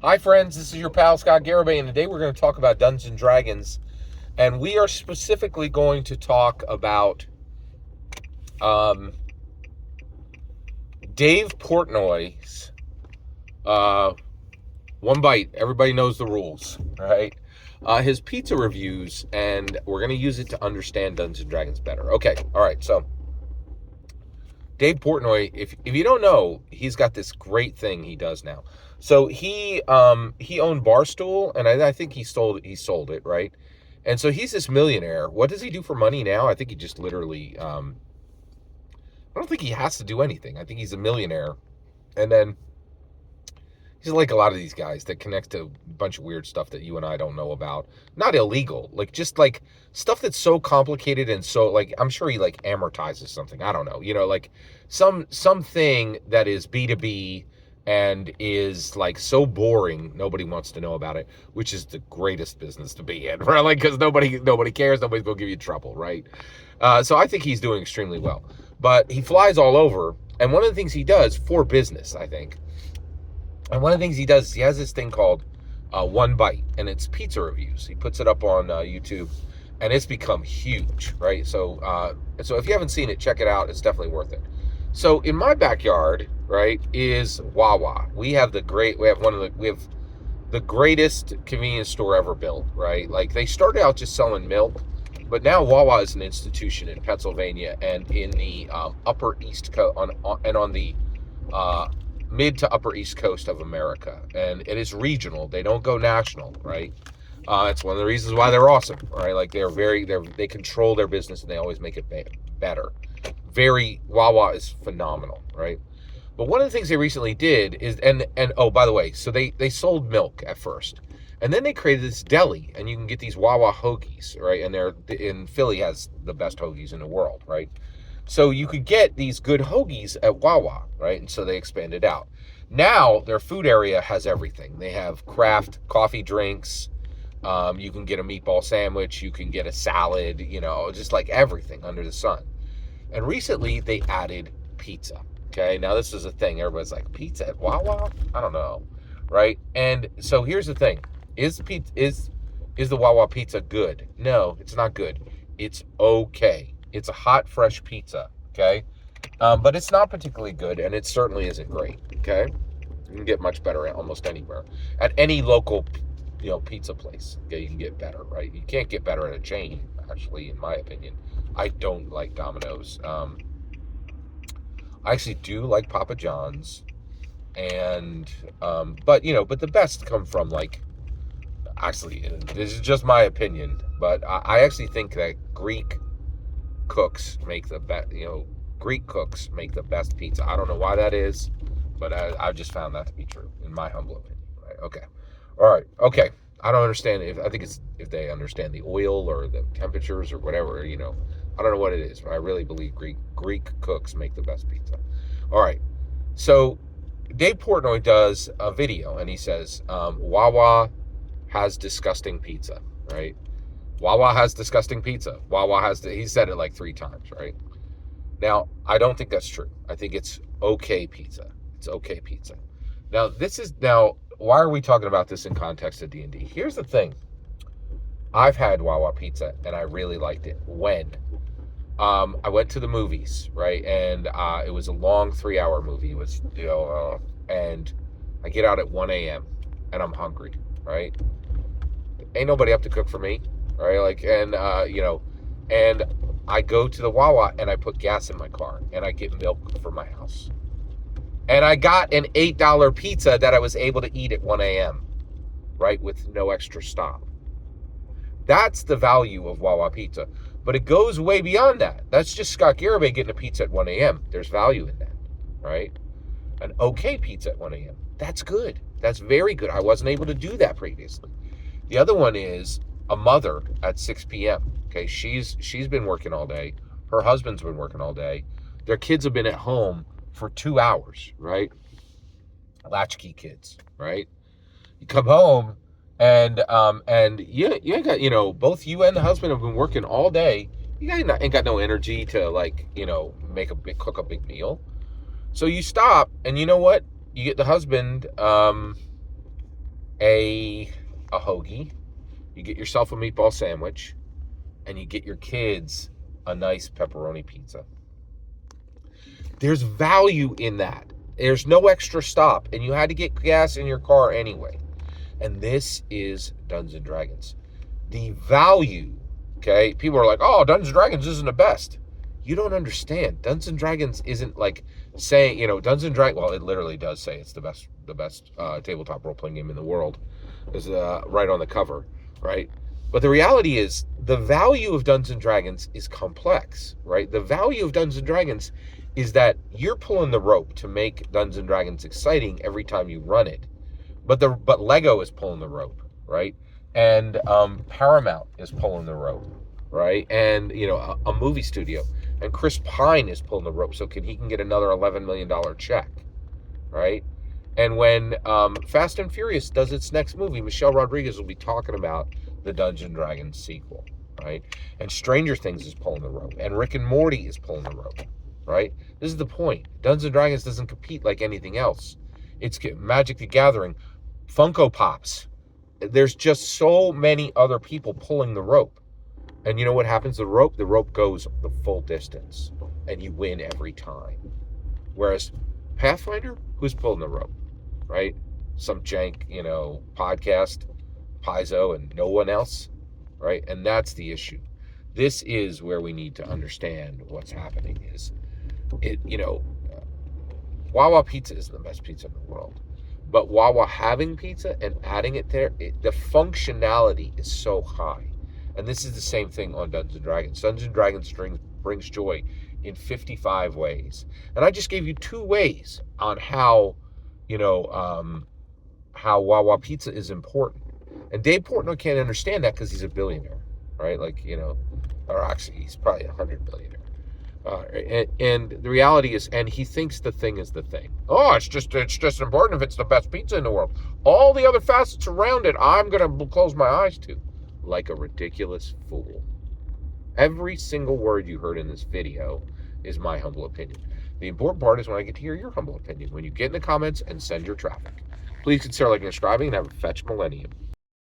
Hi, friends. This is your pal Scott Garibay, and today we're going to talk about Dungeons and Dragons, and we are specifically going to talk about um, Dave Portnoy's uh, One Bite. Everybody knows the rules, right? His pizza reviews, and we're going to use it to understand Dungeons and Dragons better. Okay, all right. So Dave Portnoy, if you don't know, he's got this great thing he does now. So he owned Barstool, and I think he sold it, right? And so he's this millionaire. What does he do for money now? I think he just literally I don't think he has to do anything. I think he's a millionaire, and then he's like a lot of these guys that connect to a bunch of weird stuff that you and I don't know about. Not illegal, like just like stuff that's so complicated and so like I'm sure he like amortizes something. I don't know, like something that is B2B and is like so boring nobody wants to know about it, which is the greatest business to be in, right? Like because nobody cares, nobody's gonna give you trouble, right? So I think he's doing extremely well, but he flies all over, and one of the things he does for business, I think, and one of the things he does is he has this thing called One Bite, and it's pizza reviews. He puts it up on YouTube, and it's become huge, right? So if you haven't seen it, check it out. It's definitely worth it. So in my backyard, right, is Wawa. We have the greatest convenience store ever built, right? Like they started out just selling milk, but now Wawa is an institution in Pennsylvania and in the Upper East Coast on the uh, mid to Upper East Coast of America, and it is regional. They don't go national, right? It's one of the reasons why they're awesome, right? Like they control their business and they always make it better. Wawa is phenomenal, right? But one of the things they recently did is and oh, by the way, so they sold milk at first, and then they created this deli, and you can get these Wawa hoagies, right? And they're in Philly has the best hoagies in the world, right? So you could get these good hoagies at Wawa, right? And so they expanded out. Now their food area has everything. They have craft coffee drinks. You can get a meatball sandwich. You can get a salad. Just like everything under the sun. And recently they added pizza. Okay, now this is a thing. Everybody's like, pizza at Wawa? I don't know, right? And so here's the thing: is the Wawa pizza good? No, it's not good. It's okay. It's a hot, fresh pizza. Okay, but it's not particularly good, and it certainly isn't great. Okay, you can get much better at almost anywhere, at any local, pizza place. Okay, you can get better, right? You can't get better at a chain, actually, in my opinion. I don't like Domino's. I actually do like Papa John's, and but the best come from like actually this is just my opinion, but I actually think that cooks make the best. Greek cooks make the best pizza. I don't know why that is, but I've just found that to be true in my humble opinion. Right? Okay, all right, okay. I don't understand I think it's if they understand the oil or the temperatures or whatever. I don't know what it is, but I really believe Greek cooks make the best pizza. All right, so Dave Portnoy does a video and he says Wawa has disgusting pizza, right? Wawa has disgusting pizza. He said it like 3 times, right? Now, I don't think that's true. I think it's okay pizza. It's okay pizza. Now, why are we talking about this in context of D&D? Here's the thing. I've had Wawa pizza and I really liked it. When? I went to the movies, right? And it was a long 3-hour movie. It was, and I get out at 1 a.m. and I'm hungry, right? Ain't nobody up to cook for me, right? Like, and I go to the Wawa and I put gas in my car and I get milk for my house. And I got an $8 pizza that I was able to eat at 1 a.m., right? With no extra stop. That's the value of Wawa pizza. But it goes way beyond that. That's just Scott Garibay getting a pizza at 1 a.m. There's value in that, right? An okay pizza at 1 a.m. That's good. That's very good. I wasn't able to do that previously. The other one is a mother at 6 p.m. Okay, she's been working all day. Her husband's been working all day. Their kids have been at home for 2 hours, right? Latchkey kids, right? You come home and you ain't got, both you and the husband have been working all day. You ain't got no energy to cook a big meal. So you stop, and you know what? You get the husband a hoagie, you get yourself a meatball sandwich, and you get your kids a nice pepperoni pizza. There's value in that. There's no extra stop, and you had to get gas in your car anyway. And this is Dungeons and Dragons. The value, okay? People are like, oh, Dungeons and Dragons isn't the best. You don't understand. Dungeons and Dragons isn't like saying, Dungeons and Dragons, well, it literally does say it's the best tabletop role-playing game in the world. Is right on the cover, right? But the reality is the value of Dungeons and Dragons is complex, right? The value of Dungeons and Dragons is that you're pulling the rope to make Dungeons and Dragons exciting every time you run it. But Lego is pulling the rope, right? And Paramount is pulling the rope, right? And a movie studio, and Chris Pine is pulling the rope so he can get another $11 million check, right? And when Fast and Furious does its next movie, Michelle Rodriguez will be talking about the Dungeons and Dragons sequel, right? And Stranger Things is pulling the rope, and Rick and Morty is pulling the rope, right? This is the point. Dungeons and Dragons doesn't compete like anything else. It's Magic the Gathering, Funko Pops. There's just so many other people pulling the rope. And you know what happens to the rope? The rope goes the full distance, and you win every time. Whereas Pathfinder, who's pulling the rope, right? Some jank, podcast, Paizo, and no one else, right? And that's the issue. This is where we need to understand what's happening. Wawa pizza isn't the best pizza in the world. But Wawa having pizza and adding it there, the functionality is so high. And this is the same thing on Dungeons & Dragons. Dungeons & Dragons brings joy in 55 ways. And I just gave you 2 ways on how Wawa pizza is important. And Dave Portnoy can't understand that because he's a billionaire, right? Or actually, he's probably a 100 billionaire. And the reality is, and he thinks the thing is the thing. Oh, it's just important if it's the best pizza in the world. All the other facets around it, I'm going to close my eyes to. Like a ridiculous fool. Every single word you heard in this video is my humble opinion. The important part is when I get to hear your humble opinion, when you get in the comments and send your traffic. Please consider liking and subscribing, and have a fetch millennium.